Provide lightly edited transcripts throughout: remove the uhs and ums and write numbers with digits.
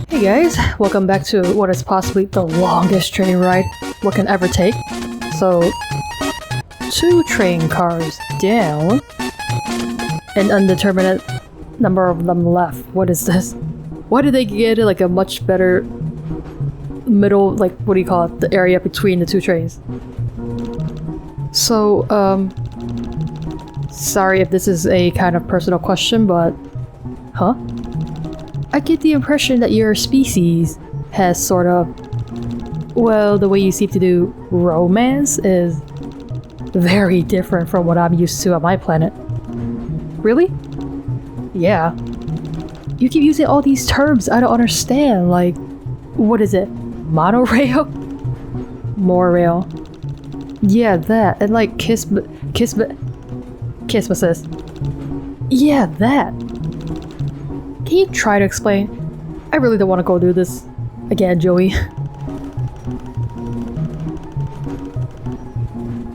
Hey guys, welcome back to what is possibly the longest train ride one can ever take. So, 2 train cars down, an undeterminate number of them left. What is this? Why did they get like a much better middle, like what do you call it, the area between the 2 trains? So, sorry if this is a kind of personal question, but huh? I get the impression that your species has sort of, well, the way you seem to do romance is very different from what I'm used to on my planet. Really? Yeah. You keep using all these terms I don't understand, like, what is it? Monorail? Monorail. Yeah, that. And like Kismet. Kismesis. Yeah, that. Can you try to explain? I really don't want to go through this again, Joey.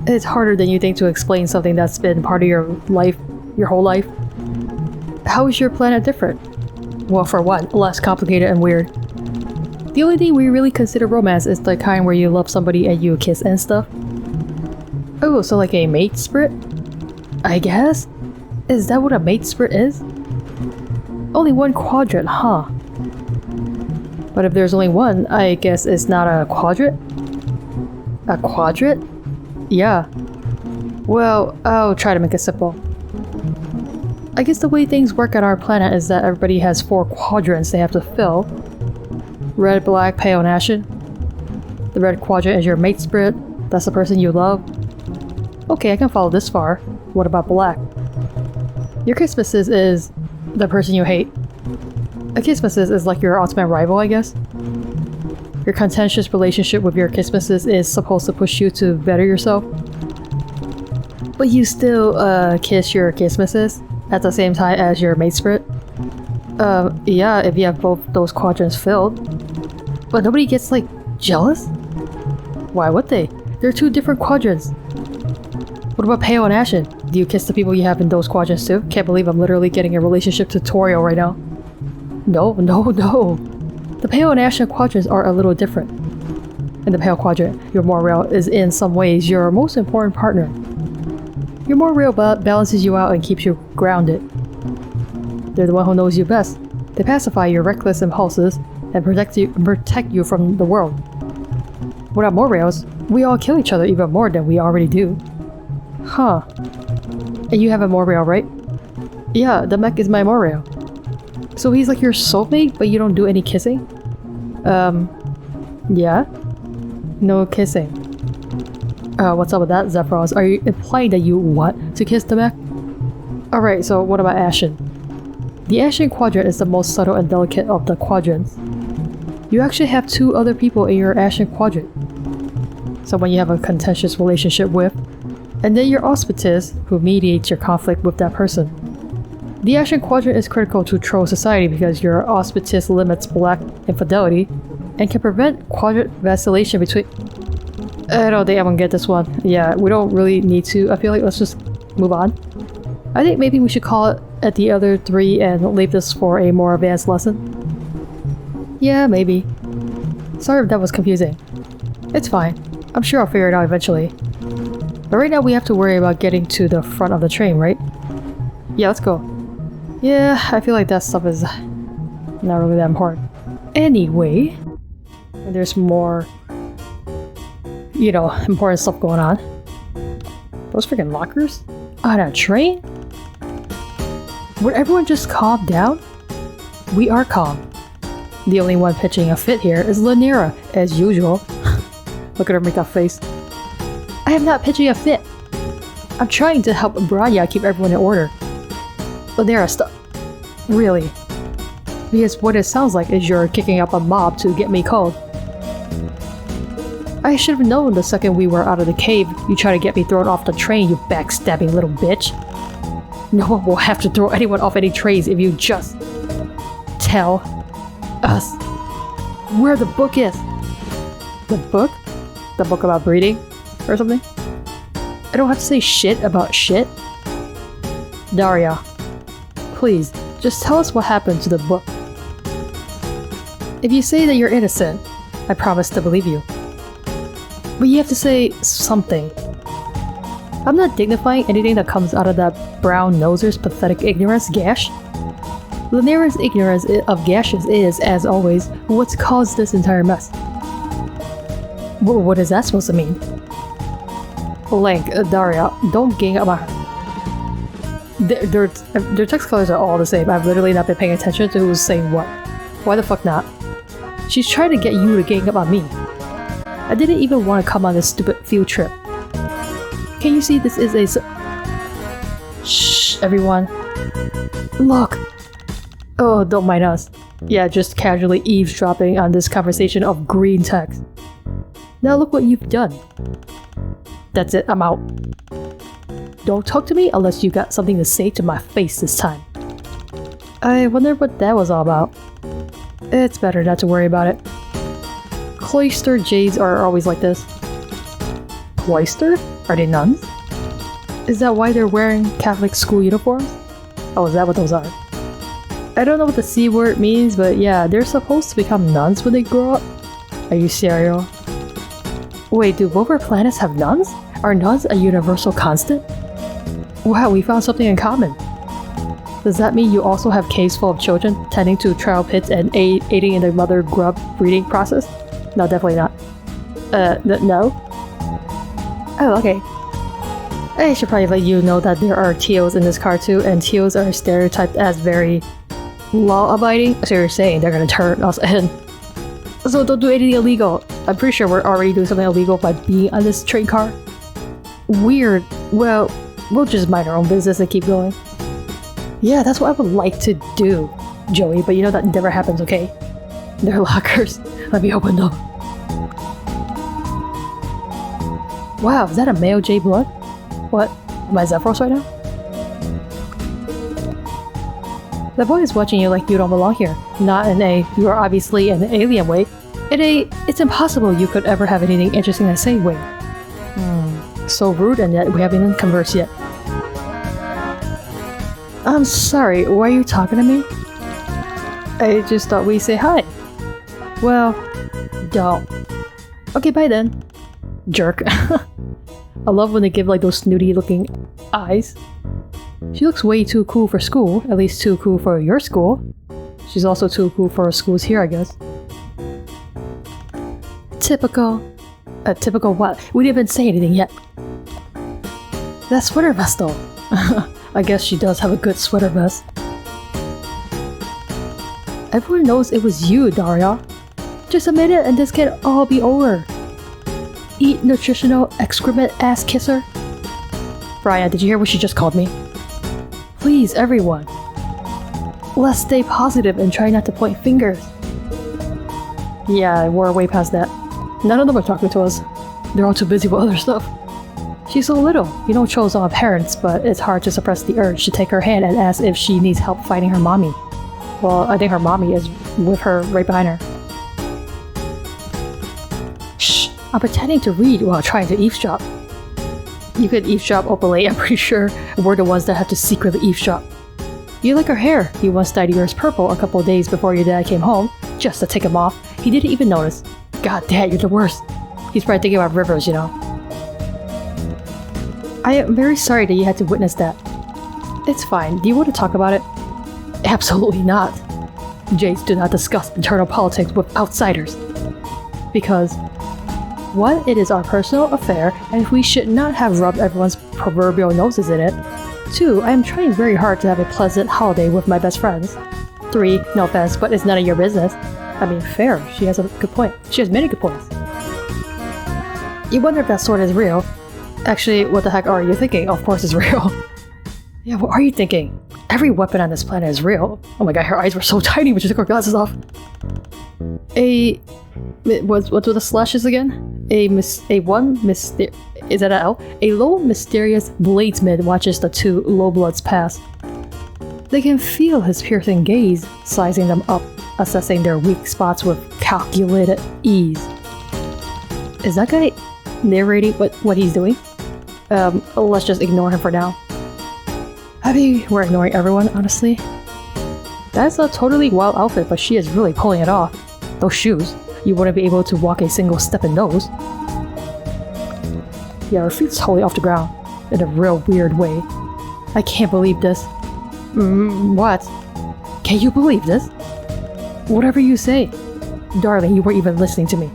It's harder than you think to explain something that's been part of your life, your whole life. How is your planet different? Well, for one, less complicated and weird. The only thing we really consider romance is the kind where you love somebody and you kiss and stuff. Oh, so like a mate spirit? I guess? Is that what a mate spirit is? Only 1 quadrant, huh? But if there's only 1, I guess it's not a quadrant? A quadrant? Yeah. Well, I'll try to make it simple. I guess the way things work on our planet is that everybody has 4 quadrants they have to fill. Red, black, pale, and ashen. The red quadrant is your mate spirit. That's the person you love. Okay, I can follow this far. What about black? Your Kismesis is the person you hate. A Kismesis is like your ultimate rival, I guess. Your contentious relationship with your Kismesis is supposed to push you to better yourself. But you still, kiss your Kismesis at the same time as your mate spirit? Yeah, if you have both those quadrants filled. But nobody gets, like, jealous? Why would they? They're 2 different quadrants. What about pale and ashen? Do you kiss the people you have in those quadrants too? Can't believe I'm literally getting a relationship tutorial right now. No. The pale and ashen quadrants are a little different. In the pale quadrant, your moral is in some ways your most important partner. Your moral balances you out and keeps you grounded. They're the one who knows you best. They pacify your reckless impulses and protect you from the world. Without morals, we all kill each other even more than we already do. Huh. And you have a moral, right? Yeah, the mech is my moral. So he's like your soulmate, but you don't do any kissing? Yeah? No kissing. What's up with that, Zephyros? Are you implying that you want to kiss the mech? Alright, so what about Ashen? The Ashen quadrant is the most subtle and delicate of the quadrants. You actually have 2 other people in your Ashen quadrant. Someone you have a contentious relationship with, and then your Auspices, who mediates your conflict with that person. The Ashen quadrant is critical to troll society because your Auspices limits black infidelity and can prevent quadrant vacillation between... I don't think I'm gonna get this one. Yeah, we don't really need to. I feel like let's just move on. I think maybe we should call it at the other 3 and leave this for a more advanced lesson. Yeah, maybe. Sorry if that was confusing. It's fine. I'm sure I'll figure it out eventually. But right now we have to worry about getting to the front of the train, right? Yeah, let's go. Yeah, I feel like that stuff is not really that important. Anyway, there's more, you know, important stuff going on. Those freaking lockers? On a train? Would everyone just calm down? We are calm. The only one pitching a fit here is Lanera, as usual. Look at her make that face. I am not pitching a fit. I'm trying to help Branya keep everyone in order. Lanera, stop. Really? Because what it sounds like is you're kicking up a mob to get me called. I should have known the second we were out of the cave you tried to get me thrown off the train, you backstabbing little bitch. No one will have to throw anyone off any trains if you just tell us where the book is. The book? The book about breeding? Or something? I don't have to say shit about shit. Daria, please, just tell us what happened to the book. If you say that you're innocent, I promise to believe you. But you have to say something. I'm not dignifying anything that comes out of that brown noser's pathetic ignorance, Gash. Lanera's ignorance of Gash's is, as always, what's caused this entire mess. What is that supposed to mean? Link, Daria, don't gang up on her. Their text colors are all the same. I've literally not been paying attention to who's saying what. Why the fuck not? She's trying to get you to gang up on me. I didn't even want to come on this stupid field trip. Can you see this is a Shh, everyone. Look. Oh, don't mind us. Yeah, just casually eavesdropping on this conversation of green text. Now look what you've done. That's it, I'm out. Don't talk to me unless you got something to say to my face this time. I wonder what that was all about. It's better not to worry about it. Cloistered jades are always like this. Cloistered? Are they nuns? Is that why they're wearing Catholic school uniforms? Oh, is that what those are? I don't know what the C word means, but yeah, they're supposed to become nuns when they grow up. Are you serious? Wait, do both our planets have nuns? Are nuns a universal constant? Wow, we found something in common. Does that mean you also have caves full of children tending to trial pits and aiding in the mother grub breeding process? No, definitely not. No? Oh, okay. I should probably let you know that there are TOs in this car too, and TOs are stereotyped as very law-abiding. So you're saying they're gonna turn us in. So don't do anything illegal. I'm pretty sure we're already doing something illegal by being on this train car. Weird. Well, we'll just mind our own business and keep going. Yeah, that's what I would like to do, Joey, but you know that never happens, okay? They're lockers. Let me open them. Wow, is that a male J blood? What? Am I Zephyros right now? The boy is watching you like you don't belong here. Not in a, you are obviously an alien way. In a, it's impossible you could ever have anything interesting to say way. So rude, and yet we haven't even conversed yet. I'm sorry, why are you talking to me? I just thought we'd say hi. Well, don't. Okay, bye then. Jerk. I love when they give like those snooty looking eyes. She looks way too cool for school, at least too cool for your school. She's also too cool for schools here, I guess. Typical. Typical what? We didn't even say anything yet. That sweater vest though. I guess she does have a good sweater vest. Everyone knows it was you, Daria. Just a minute and this can all be over. Eat nutritional excrement ass kisser. Brian, did you hear what she just called me? Please, everyone. Let's stay positive and try not to point fingers. Yeah, we're way past that. None of them are talking to us. They're all too busy with other stuff. She's so little. You know Cho's all parents, but it's hard to suppress the urge to take her hand and ask if she needs help fighting her mommy. Well, I think her mommy is with her right behind her. Shh! I'm pretending to read while trying to eavesdrop. You could eavesdrop openly, I'm pretty sure we're the ones that have to secretly eavesdrop. You like her hair. You once dyed yours purple a couple of days before your dad came home, just to take him off. He didn't even notice. God, Dad, you're the worst. He's probably thinking about Rivers, you know. I am very sorry that you had to witness that. It's fine. Do you want to talk about it? Absolutely not. Jades do not discuss internal politics with outsiders. Because 1. It is our personal affair, and we should not have rubbed everyone's proverbial noses in it. 2. I am trying very hard to have a pleasant holiday with my best friends. 3. No offense, but it's none of your business. I mean, fair. She has a good point. She has many good points. You wonder if that sword is real. Actually, what the heck are you thinking? Of course it's real. Yeah, what are you thinking? Every weapon on this planet is real. Oh my god, her eyes were so tiny when she took her glasses off. What's with the slashes again? Is that an L? A low, mysterious bladesman watches the two low bloods pass. They can feel his piercing gaze, sizing them up, assessing their weak spots with calculated ease. Is that guy narrating what he's doing? Let's just ignore him for now. We're ignoring everyone, honestly. That's a totally wild outfit, but she is really pulling it off. Those shoes, you wouldn't be able to walk a single step in those. Yeah, her feet's totally off the ground, in a real weird way. I can't believe this. What? Can you believe this? Whatever you say. Darling, you weren't even listening to me.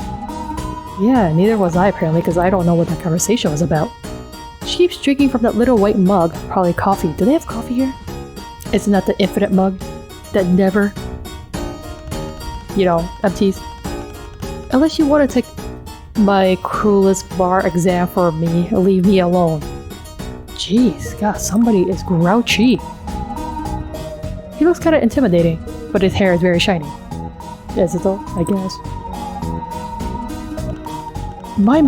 Yeah, neither was I apparently, because I don't know what that conversation was about. She keeps drinking from that little white mug, probably coffee. Do they have coffee here? Isn't that the infinite mug? That never, empties? Unless you want to take my cruelest bar exam for me, leave me alone. Jeez, God, somebody is grouchy. He looks kind of intimidating, but his hair is very shiny. Is it though? I guess. My.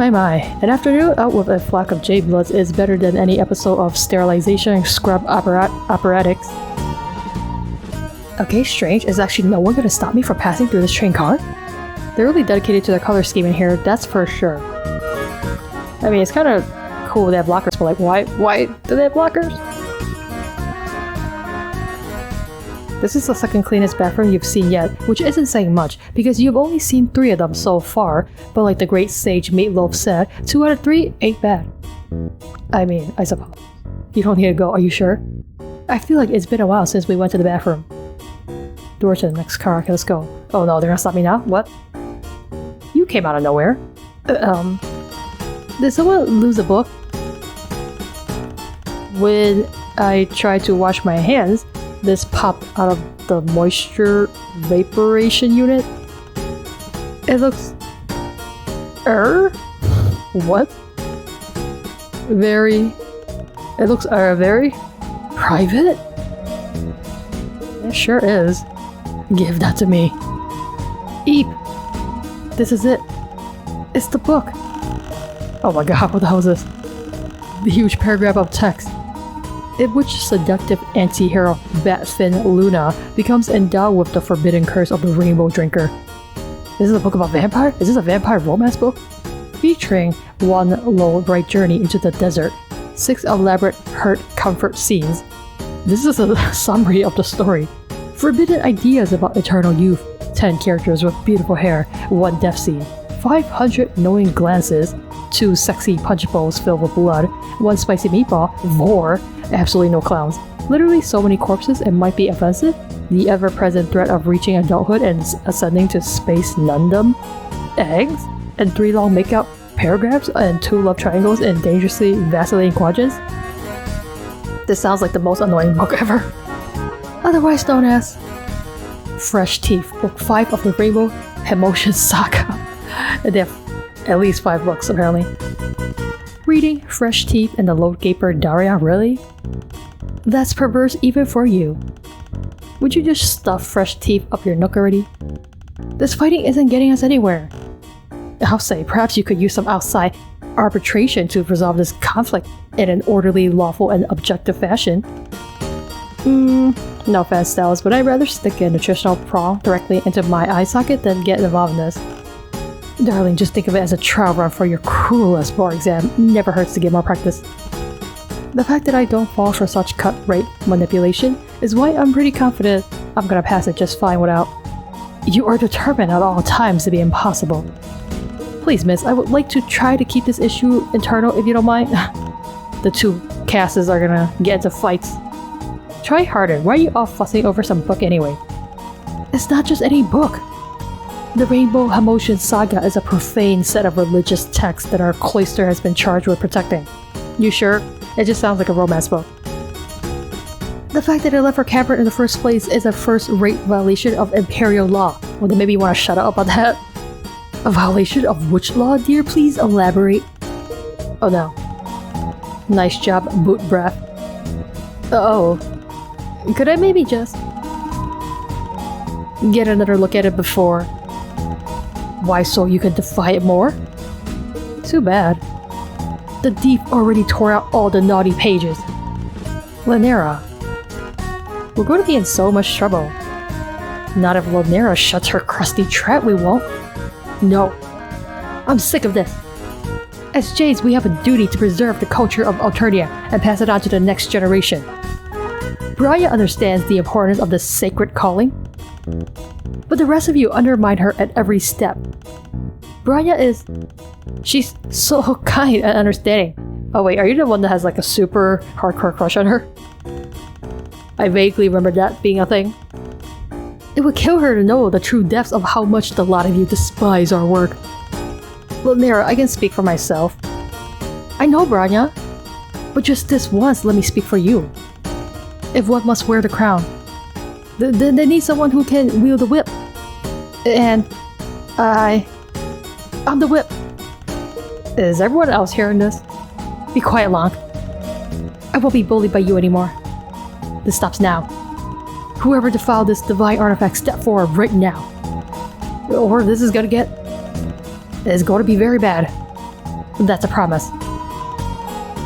An afternoon out with a flock of jade bloods is better than any episode of sterilization scrub apparatics. Okay, strange. Is actually no one gonna stop me from passing through this train car? They're really dedicated to their color scheme in here, that's for sure. I mean, it's kind of cool they have blockers, but like, why do they have blockers? This is the second cleanest bathroom you've seen yet, which isn't saying much, because you've only seen 3 of them so far, but like the great sage MacLeod said, 2 out of 3 ain't bad. I mean, I suppose. You don't need to go, are you sure? I feel like it's been a while since we went to the bathroom. Door to the next car, okay, let's go. Oh no, they're gonna stop me now? What? You came out of nowhere. Did someone lose a book? When I tried to wash my hands, this popped out of the moisture vaporation unit. It looks... What? It looks very private? It sure is. Give that to me. Eep! This is it. It's the book. Oh my god, what the hell is this? The huge paragraph of text. In which seductive anti-hero Batfin Luna becomes endowed with the forbidden curse of the Rainbow Drinker. This is a book about vampire? Is this a vampire romance book? Featuring one lone bright journey into the desert, 6 elaborate hurt comfort scenes. This is a summary of the story. Forbidden ideas about eternal youth, 10 characters with beautiful hair, 1 death scene, 500 knowing glances, 2 sexy punch bowls filled with blood, 1 spicy meatball, 4 absolutely no clowns. Literally so many corpses it might be offensive. The ever-present threat of reaching adulthood and ascending to space nundom. Eggs? And 3 long make-out paragraphs and 2 love triangles in dangerously vacillating quadrants. This sounds like the most annoying book ever. Otherwise known as Fresh Teeth, Book 5 of the Rainbow Emotion Saga. And they have at least 5 books apparently. Reading Fresh Teeth and the Lode Gaper Daria, really? That's perverse even for you. Would you just stuff fresh teeth up your nook already? This fighting isn't getting us anywhere. I'll say, perhaps you could use some outside arbitration to resolve this conflict in an orderly, lawful, and objective fashion. No offense, Styles, but I'd rather stick a nutritional prong directly into my eye socket than get involved in this. Darling, just think of it as a trial run for your cruelest bar exam. Never hurts to get more practice. The fact that I don't fall for such cut-rate manipulation is why I'm pretty confident I'm gonna pass it just fine without... You are determined at all times to be impossible. Please, miss, I would like to try to keep this issue internal if you don't mind. The 2 casses are gonna get into fights. Try harder, why are you all fussing over some book anyway? It's not just any book. The Rainbow Emotion Saga is a profane set of religious texts that our cloister has been charged with protecting. You sure? It just sounds like a romance book. The fact that it left her cavern in the first place is a first-rate violation of imperial law. Well, then maybe you want to shut up about that? A violation of which law, dear? Please elaborate. Oh no. Nice job, boot breath. Uh-oh. Could I maybe just... get another look at it before... Why, so you can defy it more? Too bad. The thief already tore out all the naughty pages. Lanera. We're going to be in so much trouble. Not if Lanera shuts her crusty trap, we won't. No. I'm sick of this. As Jades, we have a duty to preserve the culture of Alternia and pass it on to the next generation. Brian understands the importance of this sacred calling. but the rest of you undermine her at every step. Branya is... she's so kind and understanding. Oh wait, are you the one that has like a super hardcore crush on her? I vaguely remember that being a thing. It would kill her to know the true depths of how much the lot of you despise our work. Well, Nera, I can speak for myself. I know, Branya. But just this once, let me speak for you. If one must wear the crown, then they need someone who can wield the whip. And... I'm the whip. Is everyone else hearing this? Be quiet, Long. I won't be bullied by you anymore. This stops now. Whoever defiled this divine artifact, step forward right now. Or this is gonna get... it's going to be very bad. That's a promise.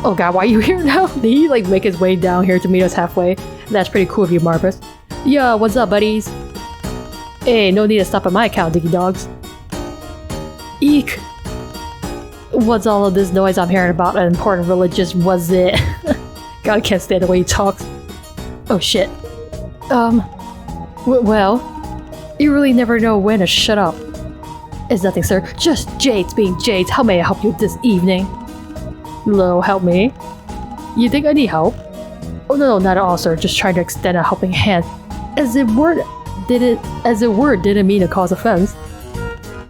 Oh god, why are you here now? Did he like make his way down here to meet us halfway? That's pretty cool of you, Marvis. Yo, what's up, buddies? Hey, no need to stop at my account, Diggy Dogs. Eek! What's all of this noise I'm hearing about an important religious was it? God, I can't stand the way he talks. Oh shit. Well, you really never know when to shut up. It's nothing, sir. Just Jades being Jades. How may I help you this evening? Hello, help me? You think I need help? Oh no, not at all, sir. Just trying to extend a helping hand. As it were didn't mean to cause offense.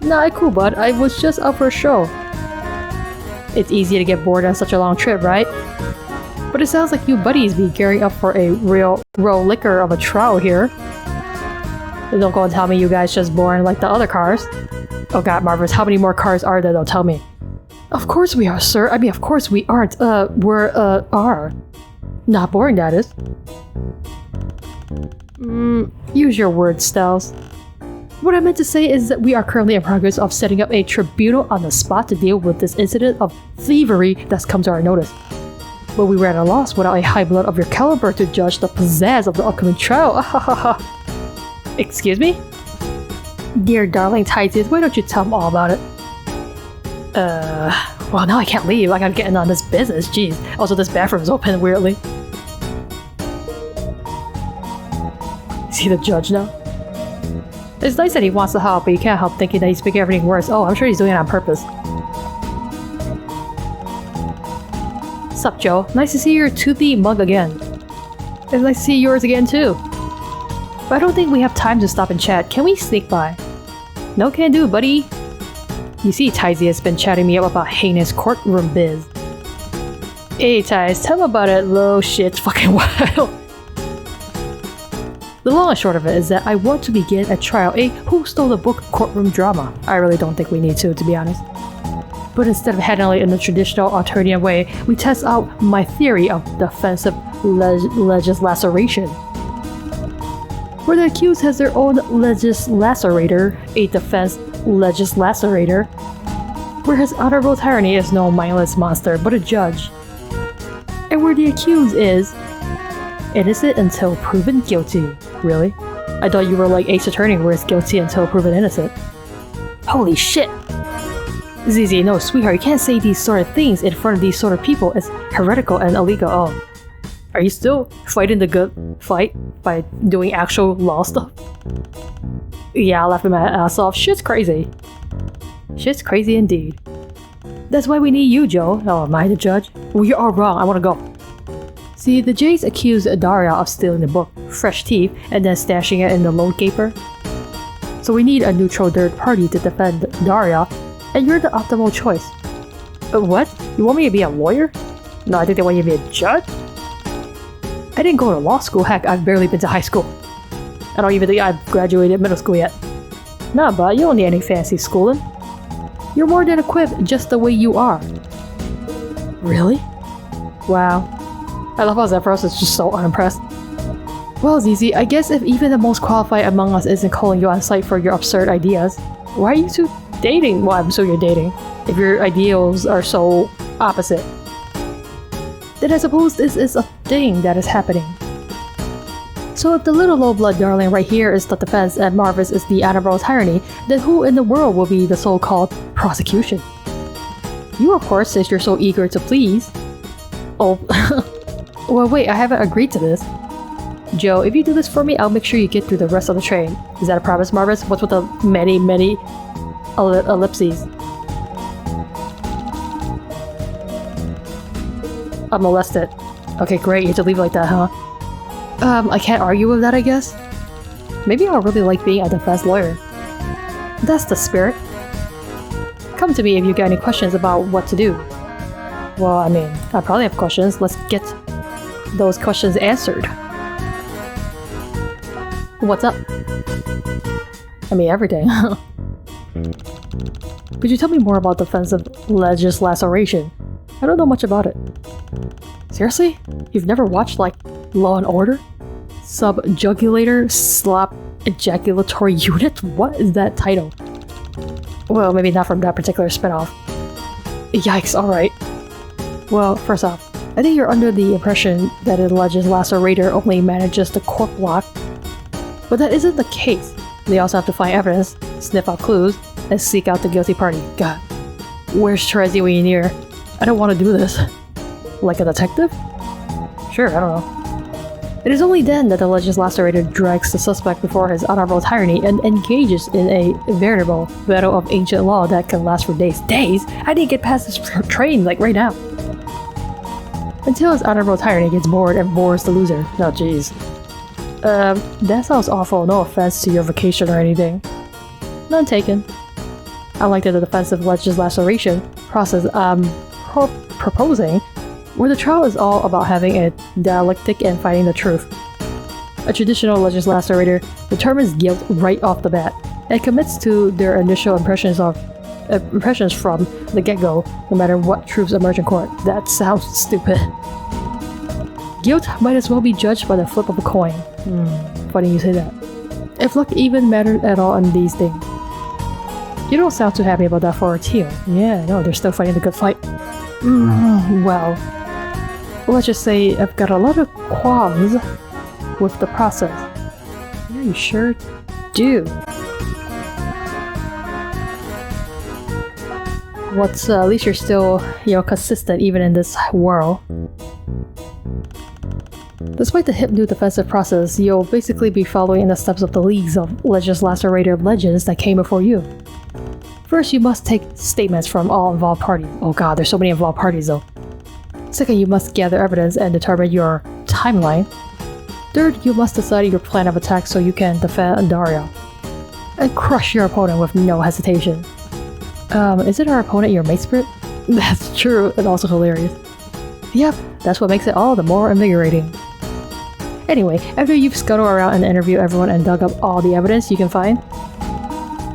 Nah, cool, bud. I was just out for a show. It's easy to get bored on such a long trip, right? But it sounds like you buddies be gearing up for a real liquor of a trial here. Don't go and tell me you guys just boring like the other cars. Oh god, Marvis, how many more cars are there? Don't tell me. Of course we are, sir. I mean, of course we aren't. Are. Not boring, that is. Use your words, Styles. What I meant to say is that we are currently in progress of setting up a tribunal on the spot to deal with this incident of thievery that's come to our notice. But we were at a loss without a high blood of your caliber to judge the pizzazz of the upcoming trial. Excuse me? Dear darling Titus, why don't you tell them all about it? Well, now I can't leave. I gotta get in on this business, jeez. Also, this bathroom's open weirdly. Is he the judge now? It's nice that he wants to help, but you can't help thinking that he's making everything worse. Oh, I'm sure he's doing it on purpose. Sup, Joe? Nice to see your toothy mug again. It's nice to see yours again, too. But I don't think we have time to stop and chat. Can we sneak by? No can do, buddy. You see, Tizy has been chatting me up about heinous courtroom biz. Hey, Tiz, tell him about it. Low shit's fucking wild. The long and short of it is that I want to begin a trial, a who stole the book courtroom drama. I really don't think we need to be honest. But instead of handling it in the traditional Arturian way, we test out my theory of defensive legislation. Where the accused has their own legislator, a defense legislator, where his honorable tyranny is no mindless monster, but a judge. And where the accused is innocent until proven guilty. Really? I thought you were like Ace Attorney where it's guilty until proven innocent. Holy shit! ZZ, no, sweetheart, you can't say these sort of things in front of these sort of people. It's heretical and illegal. Oh. Are you still fighting the good fight by doing actual law stuff? Yeah, laughing my ass off. Shit's crazy. Shit's crazy indeed. That's why we need you, Joe. Oh, am I the judge? Well, you're all wrong. I want to go. See, the Jays accused Daria of stealing the book, Fresh Teeth, and then stashing it in the load gaper. So we need a neutral third party to defend Daria, and you're the optimal choice. What? You want me to be a lawyer? No, I think they want you to be a judge? I didn't go to law school, heck, I've barely been to high school. I don't even think I've graduated middle school yet. Nah, but you don't need any fancy schooling. You're more than equipped just the way you are. Really? Wow. I love how Zephyros is just so unimpressed. Well, ZZ, I guess if even the most qualified among us isn't calling you on sight for your absurd ideas, why are you two dating? Well, I'm sure you're dating, if your ideals are so opposite. Then I suppose this is a thing that is happening. So if the little low-blood darling right here is the defense and Marvis is the honorable tyranny, then who in the world will be the so-called prosecution? You, of course, since you're so eager to please. Oh, well wait, I haven't agreed to this. Joe, if you do this for me, I'll make sure you get through the rest of the train. Is that a promise, Marvis? What's with the many ellipses? I'm molested. Okay, great. You have to leave like that, huh? I can't argue with that, I guess. Maybe I'll really like being a defense lawyer. That's the spirit. Come to me if you got any questions about what to do. Well, I mean, I probably have questions. Let's get those questions answered. What's up? I mean, everything. Could you tell me more about defensive laceration? I don't know much about it. Seriously? You've never watched, like, Law and Order? Subjugulator Slap Ejaculatory Unit? What is that title? Well, maybe not from that particular spinoff. Yikes, alright. Well, first off, I think you're under the impression that an alleged lacerator only manages the corp block. But that isn't the case. They also have to find evidence, sniff out clues, and seek out the guilty party. God. Where's Trezzy when you near? I don't want to do this. Like a detective? Sure, I don't know. It is only then that the alleged lacerator drags the suspect before his honorable tyranny and engages in a veritable battle of ancient law that can last for days. Days? I didn't get past this train, like, right now. Until his honorable tyranny gets bored and bores the loser. Oh, jeez. That sounds awful. No offense to your vacation or anything. None taken. I like that the defensive laceration process proposing, where the trial is all about having a dialectic and finding the truth. A traditional lacerator determines guilt right off the bat and commits to their initial impressions from the get-go, no matter what truths emerge in court. That sounds stupid. Guilt might as well be judged by the flip of a coin. Funny you say that. If luck even mattered at all on these things. You don't sound too happy about that for Teal. Yeah, no, they're still fighting the good fight. Well, let's just say I've got a lot of qualms with the process. Yeah, you sure do. At least you're still, consistent even in this world. Despite the hip new defensive process, you'll basically be following in the steps of the leagues of lacerator legends that came before you. First, you must take statements from all involved parties. Oh god, there's so many involved parties though. Second, you must gather evidence and determine your timeline. Third, you must decide your plan of attack so you can defend Daria. And crush your opponent with no hesitation. Isn't our opponent your mate spirit? That's true, and also hilarious. Yep, that's what makes it all the more invigorating. Anyway, after you've scuttled around and interviewed everyone and dug up all the evidence you can find,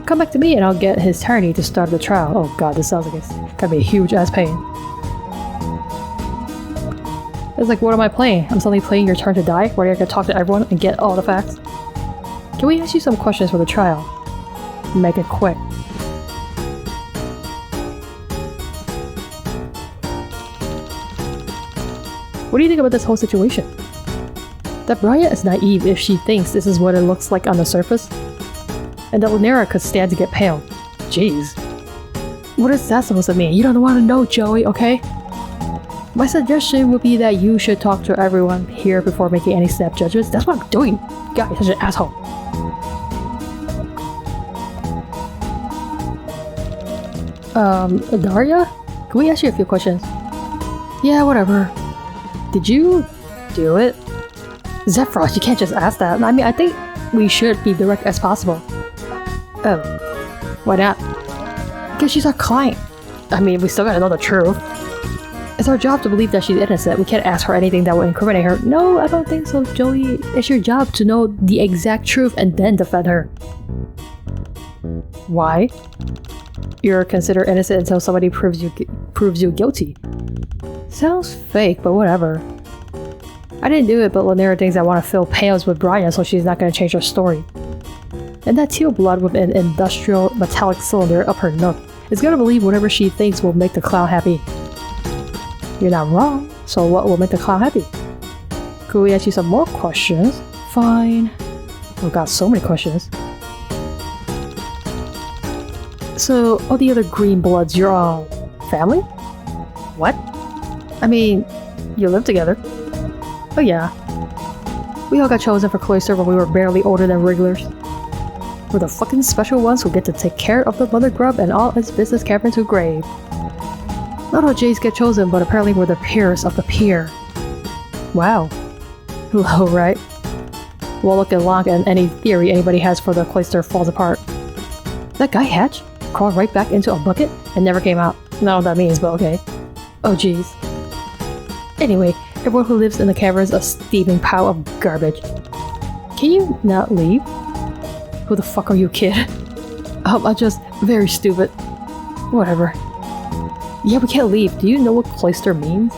come back to me and I'll get his tyranny to start the trial. Oh god, this sounds like it's gonna be a huge ass pain. It's like, what am I playing? I'm suddenly playing Your Turn to Die, where I can talk to everyone and get all the facts. Can we ask you some questions for the trial? Make it quick. What do you think about this whole situation? That Brian is naive if she thinks this is what it looks like on the surface, and that Lanera could stand to get pale. Jeez. What is that supposed to mean? You don't want to know, Joey, okay? My suggestion would be that you should talk to everyone here before making any snap judgments. That's what I'm doing. God, you're such an asshole. Daria? Can we ask you a few questions? Yeah, whatever. Did you do it? Zephyros, you can't just ask that. I mean, I think we should be direct as possible. Oh. Why not? Because she's our client. I mean, we still gotta know the truth. It's our job to believe that she's innocent. We can't ask her anything that will incriminate her. No, I don't think so, Joey. It's your job to know the exact truth and then defend her. Why? You're considered innocent until somebody proves you guilty. Sounds fake, but whatever. I didn't do it, but Lanera thinks I want to fill pails with Brian, so she's not going to change her story. And that teal blood with an industrial metallic cylinder up her nook is going to believe whatever she thinks will make the clown happy. You're not wrong, so what will make the clown happy? Could we ask you some more questions? Fine. Oh god, so many questions. So, all the other green bloods, you're all family? What? I mean, you live together. Oh yeah. We all got chosen for cloister when we were barely older than regulars. We're the fucking special ones who get to take care of the mother grub and all its business carried to grave. Not all Jays get chosen, but apparently we're the peers of the peer. Wow. Low, right? Well, looking long and any theory anybody has for the cloister falls apart. That guy hatched, crawled right back into a bucket, and never came out. I don't know what that means, but okay. Oh jeez. Anyway, everyone who lives in the cavern is a steaming pile of garbage. Can you not leave? Who the fuck are you, kid? I'm just very stupid. Whatever. Yeah, we can't leave. Do you know what cloister means?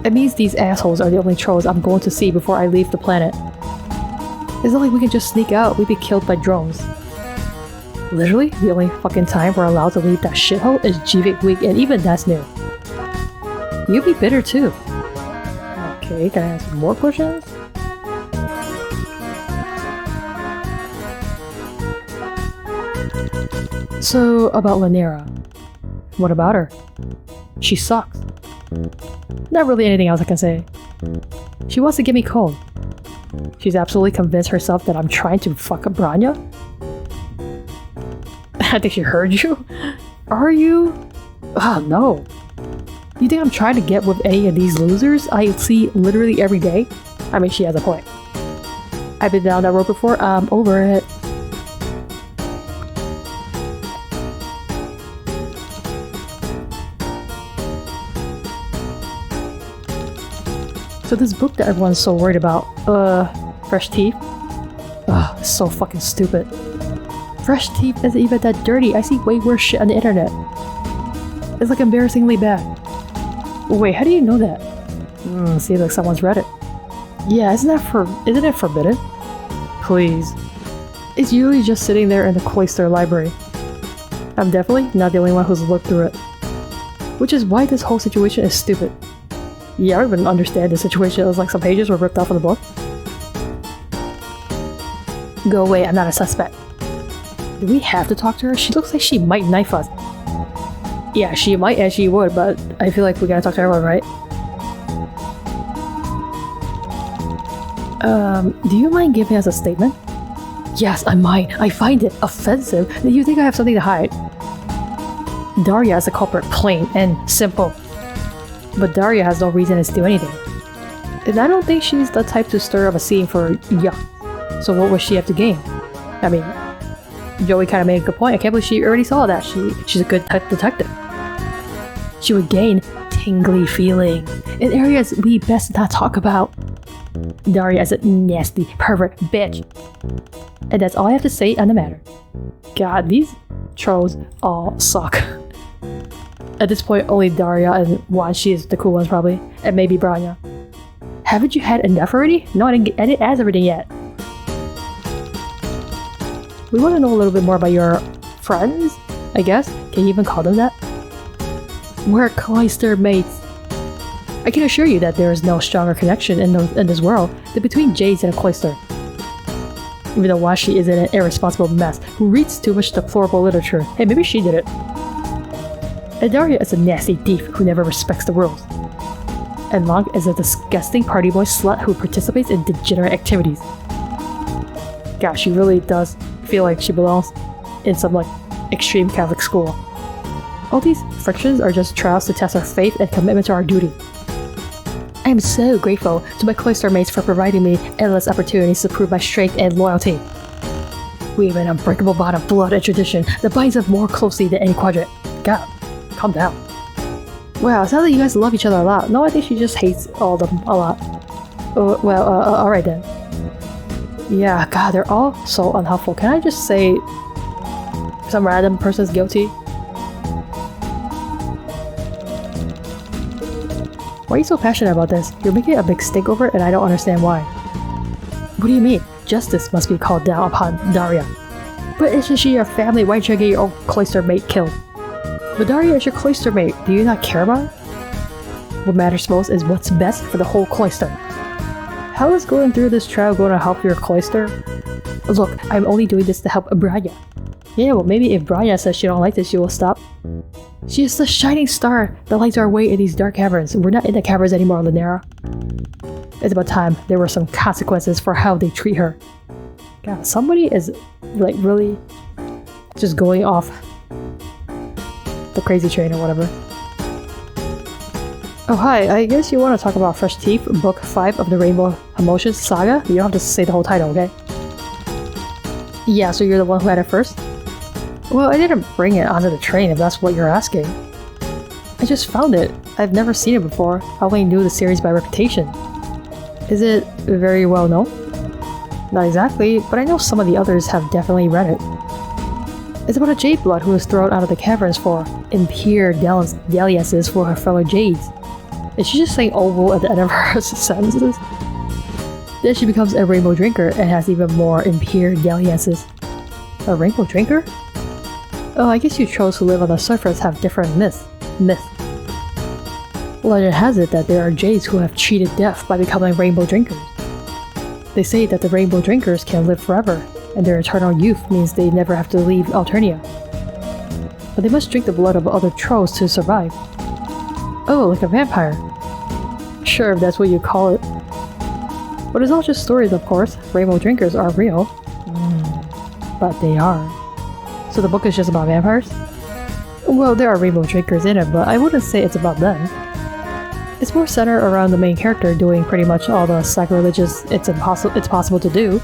It means these assholes are the only trolls I'm going to see before I leave the planet. It's not like we can just sneak out. We'd be killed by drones. Literally, the only fucking time we're allowed to leave that shithole is GVIC week, and even that's new. You'd be bitter too. Okay, can I ask more questions? So, about Lanera. What about her? She sucks. Not really anything else I can say. She wants to get me cold. She's absolutely convinced herself that I'm trying to fuck a Branya. I think she heard you. Are you? Oh no. You think I'm trying to get with any of these losers I see literally every day? I mean, she has a point. I've been down that road before, I'm over it. So this book that everyone's so worried about, Fresh Teeth? Ugh, it's so fucking stupid. Fresh Teeth isn't even that dirty. I see way worse shit on the internet. It's like embarrassingly bad. Wait, how do you know that? Seems like someone's read it. Yeah, isn't it forbidden? Please. It's usually just sitting there in the cloister library. I'm definitely not the only one who's looked through it. Which is why this whole situation is stupid. Yeah, I don't even understand the situation. It was like some pages were ripped off of the book. Go away, I'm not a suspect. Do we have to talk to her? She looks like she might knife us. Yeah, she might and she would, but I feel like we gotta talk to everyone, right? Do you mind giving us a statement? Yes, I might. I find it offensive that you think I have something to hide. Daria is a culprit, plain and simple. But Daria has no reason to steal anything. And I don't think she's the type to stir up a scene for yuck. So what would she have to gain? I mean, Joey kind of made a good point. I can't believe she already saw that. She's a good detective. She would gain tingly feelings in areas we best not talk about. Daria is a nasty pervert bitch. And that's all I have to say on the matter. God, these trolls all suck. At this point, only Daria and Juan, she is the cool ones probably, and maybe Branya. Haven't you had enough already? No, I didn't ask everything yet. We want to know a little bit more about your friends, I guess. Can you even call them that? We're cloister mates. I can assure you that there is no stronger connection in this world than between Jades and a cloister. Even though Washi is an irresponsible mess who reads too much deplorable literature. Hey, maybe she did it. And Daria is a nasty thief who never respects the rules. And Long is a disgusting party boy slut who participates in degenerate activities. Gosh, she really does feel like she belongs in some like extreme Catholic school. All these frictions are just trials to test our faith and commitment to our duty. I am so grateful to my cloister mates for providing me endless opportunities to prove my strength and loyalty. We have an unbreakable bond of blood and tradition that binds us more closely than any quadrant. God, calm down. Wow, it sounds like you guys love each other a lot. No, I think she just hates all of them a lot. Alright then. Yeah, God, they're all so unhelpful. Can I just say some random person's guilty? Why are you so passionate about this? You're making a big stink over it and I don't understand why. What do you mean? Justice must be called down upon Daria. But isn't she your family? Why didn't you get your own cloister mate killed? But Daria is your cloister mate. Do you not care about her? What matters most is what's best for the whole cloister. How is going through this trial going to help your cloister? Look, I'm only doing this to help Abraya. Yeah, well maybe if Branya says she don't like this, she will stop. She is the shining star that lights our way in these dark caverns. We're not in the caverns anymore, Linera. It's about time there were some consequences for how they treat her. God, somebody is like really just going off the crazy train or whatever. Oh hi, I guess you want to talk about Fresh Teeth, Book 5 of the Rainbow Emotions Saga? You don't have to say the whole title, okay? Yeah, so you're the one who had it first? Well, I didn't bring it onto the train if that's what you're asking. I just found it. I've never seen it before. I only knew the series by reputation. Is it very well known? Not exactly, but I know some of the others have definitely read it. It's about a jade blood who was thrown out of the caverns for impure dalliances for her fellow jades. Is she just saying oval at the end of her sentences? Then she becomes a rainbow drinker and has even more impure dalliances. A rainbow drinker? Oh, I guess you chose who live on the surface have different myths. Legend has it that there are jades who have cheated death by becoming rainbow drinkers. They say that the rainbow drinkers can live forever, and their eternal youth means they never have to leave Alternia. But they must drink the blood of other trolls to survive. Oh, like a vampire. Sure, if that's what you call it. But it's all just stories, of course. Rainbow drinkers are real. But they are. So the book is just about vampires? Well, there are rainbow drinkers in it, but I wouldn't say it's about them. It's more centered around the main character doing pretty much all the sacrilegious it's possible to do,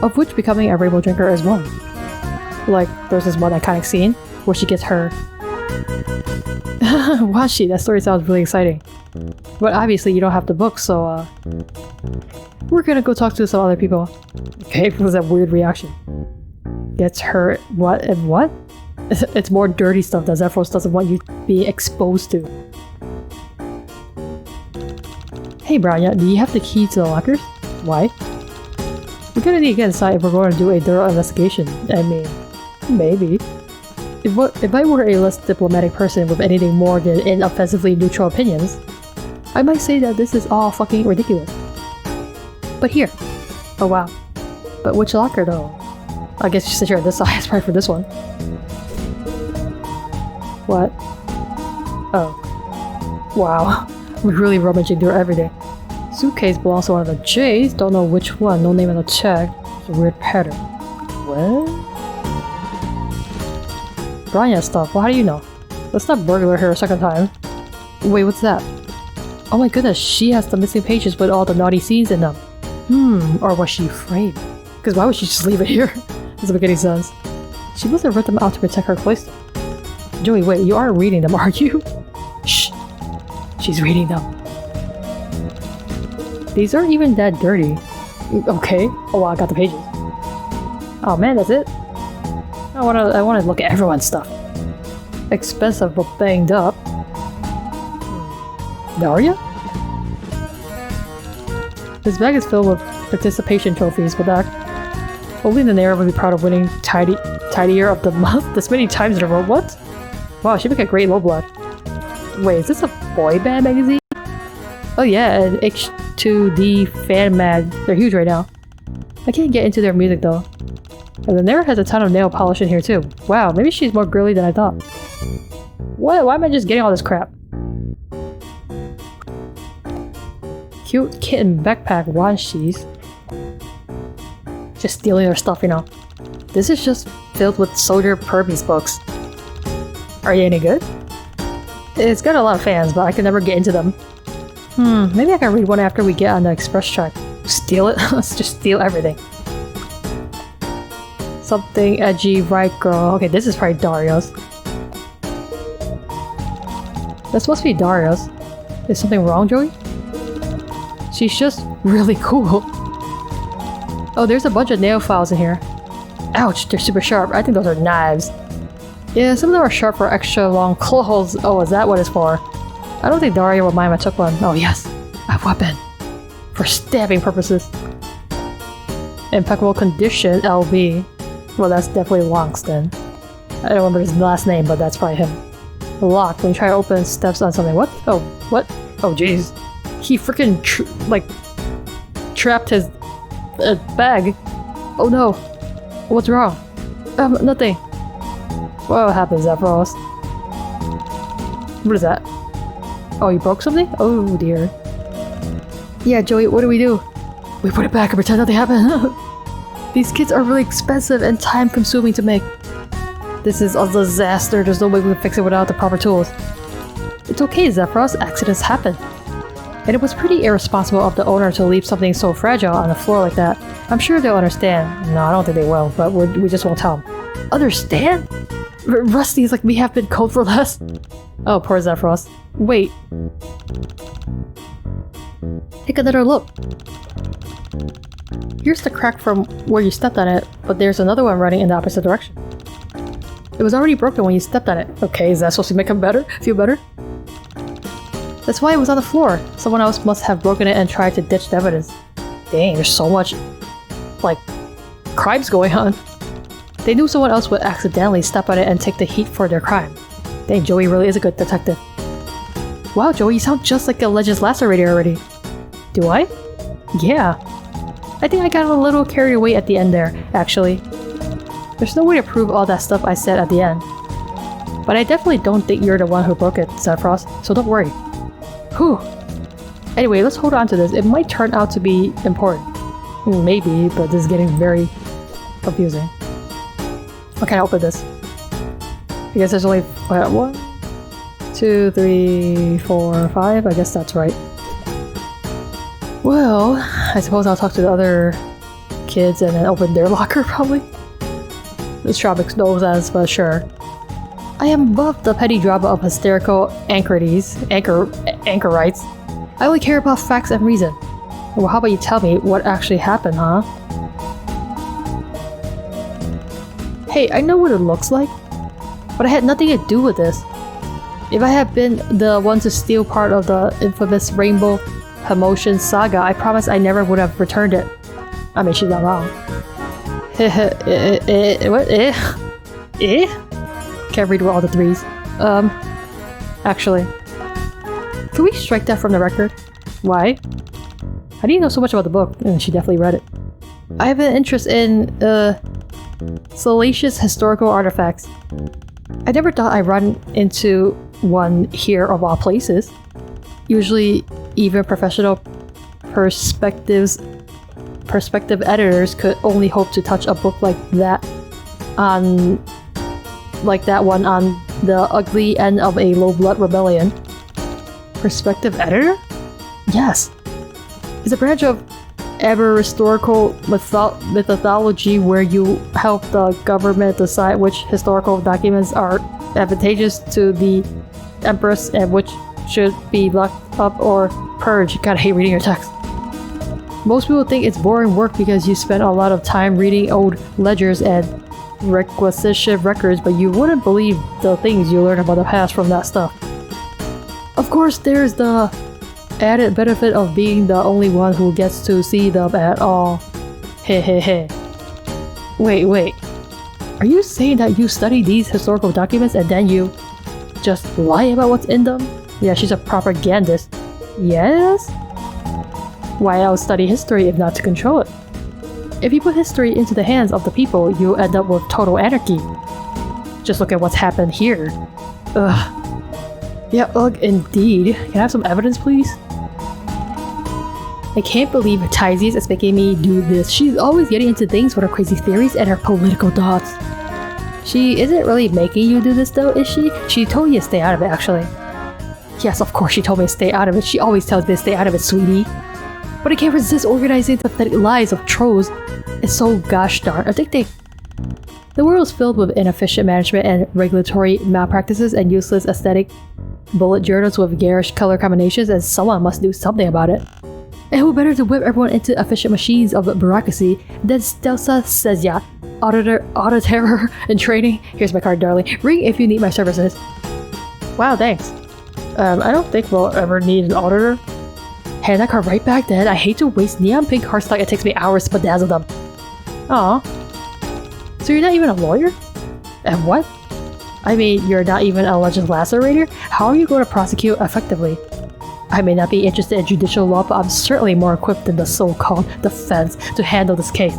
of which becoming a rainbow drinker is one. Like, there's this one iconic scene where she gets her... Washi, that story sounds really exciting. But obviously you don't have the book, so we're gonna go talk to some other people. Okay, it was a weird reaction. Gets her what and what? It's more dirty stuff that Zephyros doesn't want you being exposed to. Hey Branya, do you have the key to the lockers? Why? We're gonna need to get inside if we're going to do a thorough investigation. I mean, maybe. If I were a less diplomatic person with anything more than inoffensively neutral opinions, I might say that this is all fucking ridiculous. But here. Oh wow. But which locker though? I guess since you're on this side, it's probably for this one. What? Oh. Wow. We're really rummaging through everything. Suitcase belongs to one of the J's, don't know which one, no name on the check. It's a weird pattern. What? Branya stuff, well how do you know? Let's not burglar her a second time. Wait, what's that? Oh my goodness, she has the missing pages with all the naughty scenes in them. Or was she afraid? Because why would she just leave it here? Doesn't make any sense. She must have read them out to protect her cloister. Joey, wait, you aren't reading them, are you? Shh. She's reading them. These aren't even that dirty. Okay. Oh wow, I got the pages. Oh man, that's it? I wanna look at everyone's stuff. Expensive but banged up. Daria? This bag is filled with participation trophies, but that only the Nair would be proud of winning Tidier of the Month this many times in a row. What? Wow, she make a great low blood. Wait, is this a boy band magazine? Oh yeah, an H2D fan mag. They're huge right now. I can't get into their music though. And the Nair has a ton of nail polish in here too. Wow, maybe she's more girly than I thought. What? Why am I just getting all this crap? Cute kitten backpack onesies. Just stealing their stuff, you know. This is just filled with Soldier Purby's books. Are they any good? It's got a lot of fans, but I can never get into them. Maybe I can read one after we get on the express track. Steal it? Let's just steal everything. Something edgy, right girl. Okay, this is probably Dario's. This must be Dario's. Is something wrong, Joey? She's just really cool. Oh, there's a bunch of nail files in here. Ouch, they're super sharp. I think those are knives. Yeah, some of them are sharp for extra long claws. Oh, is that what it's for? I don't think Daria would mind if I took one. Oh yes, a weapon. For stabbing purposes. Impeccable condition, LB. Well, that's definitely Longston. I don't remember his last name, but that's probably him. Locked. When you try to open steps on something. What? Oh, what? Oh, jeez. He freaking trapped his bag. Oh no. What's wrong? Nothing. What happened, Zephyros? What is that? Oh, you broke something? Oh dear. Yeah, Joey, what do? We put it back and pretend nothing happened. These kits are really expensive and time-consuming to make. This is a disaster. There's no way we can fix it without the proper tools. It's okay, Zephyros. Accidents happen. And it was pretty irresponsible of the owner to leave something so fragile on the floor like that. I'm sure they'll understand. No, I don't think they will, but we just won't tell them. Understand? Rusties like me have been cold for less. Oh, poor Zephyros. Wait. Take another look. Here's the crack from where you stepped on it, but there's another one running in the opposite direction. It was already broken when you stepped on it. Okay, is that supposed to make him better? Feel better? That's why it was on the floor. Someone else must have broken it and tried to ditch the evidence. Dang, there's so much, like, crimes going on. They knew someone else would accidentally step on it and take the heat for their crime. Dang, Joey really is a good detective. Wow, Joey, you sound just like a Legends Lacerator already. Do I? Yeah. I think I got a little carried away at the end there, actually. There's no way to prove all that stuff I said at the end. But I definitely don't think you're the one who broke it, Zephyros, so don't worry. Whew. Anyway, let's hold on to this. It might turn out to be important. Maybe, but this is getting very confusing. How can I open this? I guess there's only 1, 2, 3, 4, 5. I guess that's right. Well, I suppose I'll talk to the other kids and then open their locker, probably. This Tropics knows as, but sure. I am above the petty drama of hysterical anchorites. I only care about facts and reason. Well, how about you tell me what actually happened, huh? Hey, I know what it looks like, but I had nothing to do with this. If I had been the one to steal part of the infamous Rainbow Emotion saga, I promise I never would have returned it. I mean, she's not wrong. What? Can't read with all the threes. Actually. Can we strike that from the record? Why? How do you know so much about the book? She definitely read it. I have an interest in, salacious historical artifacts. I never thought I'd run into one here of all places. Usually, even professional perspective editors could only hope to touch a book like that one on the ugly end of a low-blood rebellion. Perspective editor? Yes. It's a branch of ever-historical mythology where you help the government decide which historical documents are advantageous to the Empress and which should be locked up or purged. Gotta hate reading your text. Most people think it's boring work because you spend a lot of time reading old ledgers and requisition records, but you wouldn't believe the things you learn about the past from that stuff. Of course, there's the added benefit of being the only one who gets to see them at all. Hehehe. Wait. Are you saying that you study these historical documents and then you just lie about what's in them? Yeah, she's a propagandist. Yes? Why else study history if not to control it? If you put history into the hands of the people, you end up with total anarchy. Just look at what's happened here. Ugh. Yeah, ugh, indeed. Can I have some evidence, please? I can't believe Tysius is making me do this. She's always getting into things with her crazy theories and her political thoughts. She isn't really making you do this though, is she? She told you to stay out of it, actually. Yes, of course she told me to stay out of it. She always tells me to stay out of it, sweetie. But I can't resist organizing the pathetic lies of trolls. It's so gosh darn addicting. The world is filled with inefficient management and regulatory malpractices and useless aesthetic bullet journals with garish color combinations, and someone must do something about it. And who better to whip everyone into efficient machines of bureaucracy than Stelsa Sezia, auditor in training? Here's my card, darling. Ring if you need my services. Wow, thanks. I don't think we'll ever need an auditor. Hand that card right back then. I hate to waste neon pink heartstock. It takes me hours to bedazzle them. Aw. So you're not even a lawyer? And what? I mean, you're not even a Legends Lacerator? How are you going to prosecute effectively? I may not be interested in judicial law, but I'm certainly more equipped than the so-called defense to handle this case.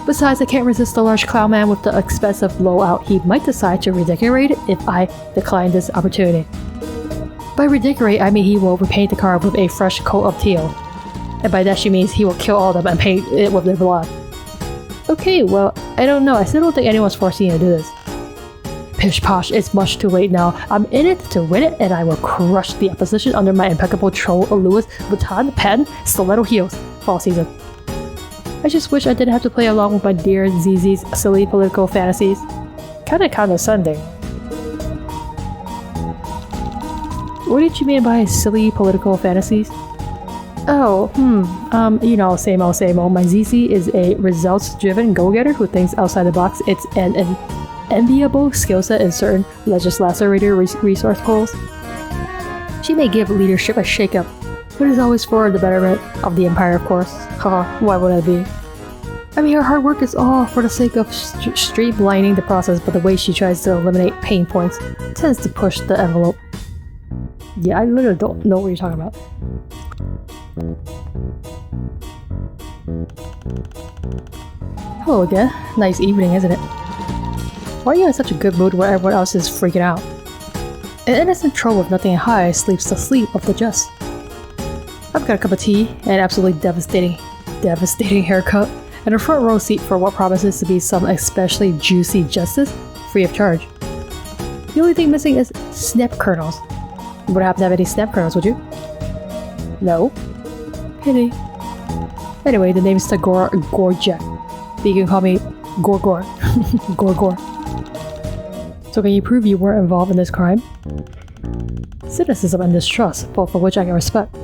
Besides, I can't resist the large clown man with the expensive blowout. He might decide to redecorate it if I decline this opportunity. By redecorate, I mean he will repaint the car with a fresh coat of teal. And by that she means he will kill all of them and paint it with their blood. Okay, well, I don't know. I still don't think anyone's forcing you to do this. Pish posh, it's much too late now. I'm in it to win it, and I will crush the opposition under my impeccable troll Louis Vuitton pen, stiletto heels, fall season. I just wish I didn't have to play along with my dear ZZ's silly political fantasies. Kinda condescending. What did you mean by silly political fantasies? Oh, you know, same old, same old. My ZZ is a results-driven go-getter who thinks outside the box. It's an enviable skill set in certain legislator resource goals. She may give leadership a shake-up, but it's always for the betterment of the Empire, of course. Haha, why would it be? I mean, her hard work is all for the sake of streamlining the process, but the way she tries to eliminate pain points tends to push the envelope. Yeah, I literally don't know what you're talking about. Hello again. Nice evening, isn't it? Why are you in such a good mood when everyone else is freaking out? An innocent troll with nothing high sleeps the sleep of the just. I've got a cup of tea, an absolutely devastating haircut, and a front row seat for what promises to be some especially juicy justice, free of charge. The only thing missing is snap kernels. You wouldn't happen to have any snap kernels, would you? No. Pity. Anyway, the name's Tagore Gorjek. But you can call me Gorgor. Gorgor. So can you prove you weren't involved in this crime? Cynicism and distrust, both of which I can respect.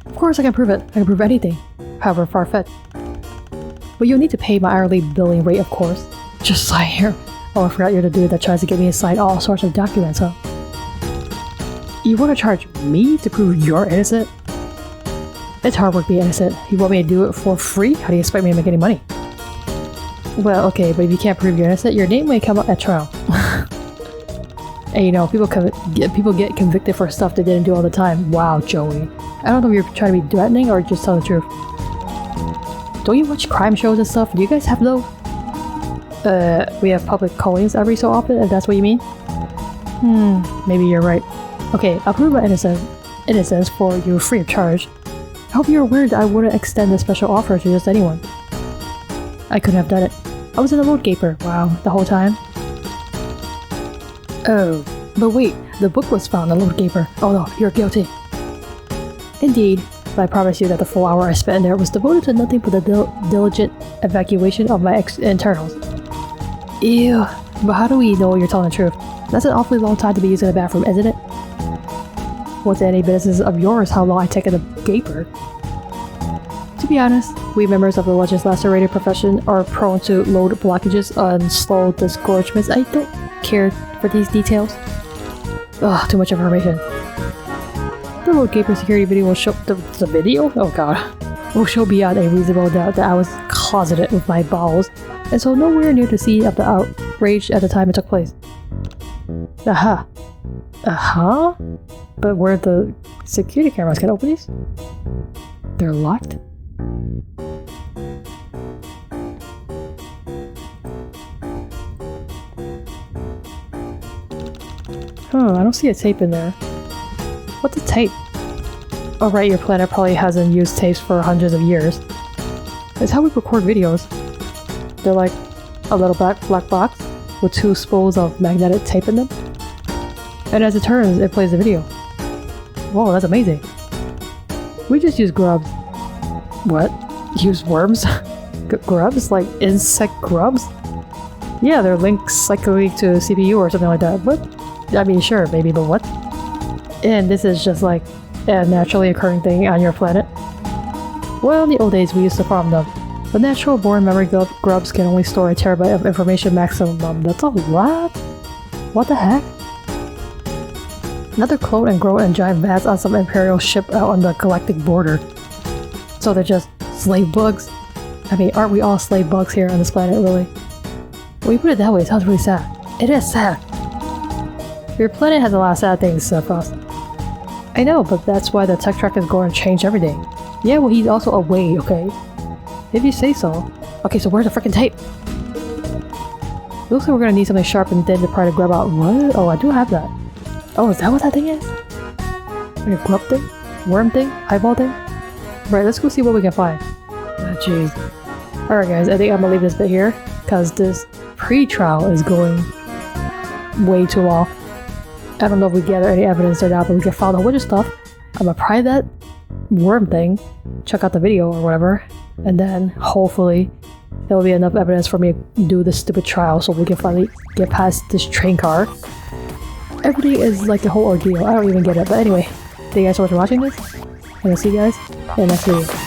Of course I can prove it. I can prove anything, however far-fetched. But you'll need to pay my hourly billing rate, of course. Just sign here. Oh, I forgot you're the dude that tries to get me to sign all sorts of documents, huh? You want to charge me to prove you're innocent? It's hard work being innocent. You want me to do it for free? How do you expect me to make any money? Well, okay, but if you can't prove you're innocent, your name may come up at trial. And you know, people get convicted for stuff they didn't do all the time. Wow, Joey. I don't know if you're trying to be threatening or just tell the truth. Don't you watch crime shows and stuff? Do you guys have those? We have public callings every so often, if that's what you mean? Maybe you're right. Okay, I'll prove my innocence for you free of charge. I hope you're aware that I wouldn't extend a special offer to just anyone. I couldn't have done it. I was in a load gaper, wow, the whole time. Oh, but wait, the book was found in a load gaper. Oh no, you're guilty. Indeed, but I promise you that the full hour I spent in there was devoted to nothing but the diligent evacuation of my internals. Ew, but how do we know you're telling the truth? That's an awfully long time to be using the bathroom, isn't it? What's any business of yours how long I take in a gaper? To be honest, we members of the legislator profession are prone to load blockages and slow disgorgements. I don't care for these details. Ugh, too much information. The load gaper security video will show the video? Oh god. Will show beyond a reasonable doubt that I was closeted with my bowels, and so nowhere near the scene of the outrage at the time it took place. Aha. Uh-huh? But where the security cameras can open these? They're locked? I don't see a tape in there. What's a tape? Oh right, your planet probably hasn't used tapes for hundreds of years. It's how we record videos. They're like a little black box with 2 spools of magnetic tape in them. And as it turns, it plays the video. Whoa, that's amazing. We just use grubs. What? Use worms? Grubs? Like insect grubs? Yeah, they're linked cyclically to CPU or something like that. What? I mean, sure, maybe, but what? And this is just like a naturally occurring thing on your planet? Well, in the old days we used to farm them. But natural born memory grubs can only store a terabyte of information maximum. That's a lot? What the heck? Another clone and grow in giant vats on some imperial ship out on the galactic border. So they're just slave bugs? I mean, aren't we all slave bugs here on this planet, really? When you put it that way, it sounds really sad. It is sad. Your planet has a lot of sad things, Frost. I know, but that's why the tech track is going to change every day. Yeah, well, he's also away, okay? If you say so. Okay, so where's the freaking tape? Looks like we're gonna need something sharp and thin to try to grab out. What? Oh, I do have that. Oh, is that what that thing is? Like a grub thing? Worm thing? Eyeball thing? Right, let's go see what we can find. Oh, jeez. Alright guys, I think I'm gonna leave this bit here, because this pre-trial is going way too long. I don't know if we gather any evidence or not, but we can find a whole bunch of stuff. I'm gonna pry that worm thing, check out the video or whatever, and then hopefully there will be enough evidence for me to do this stupid trial so we can finally get past this train car. Everything is like a whole ordeal. I don't even get it, but anyway, thank you guys so much for watching this, and I'll see you guys in the next video.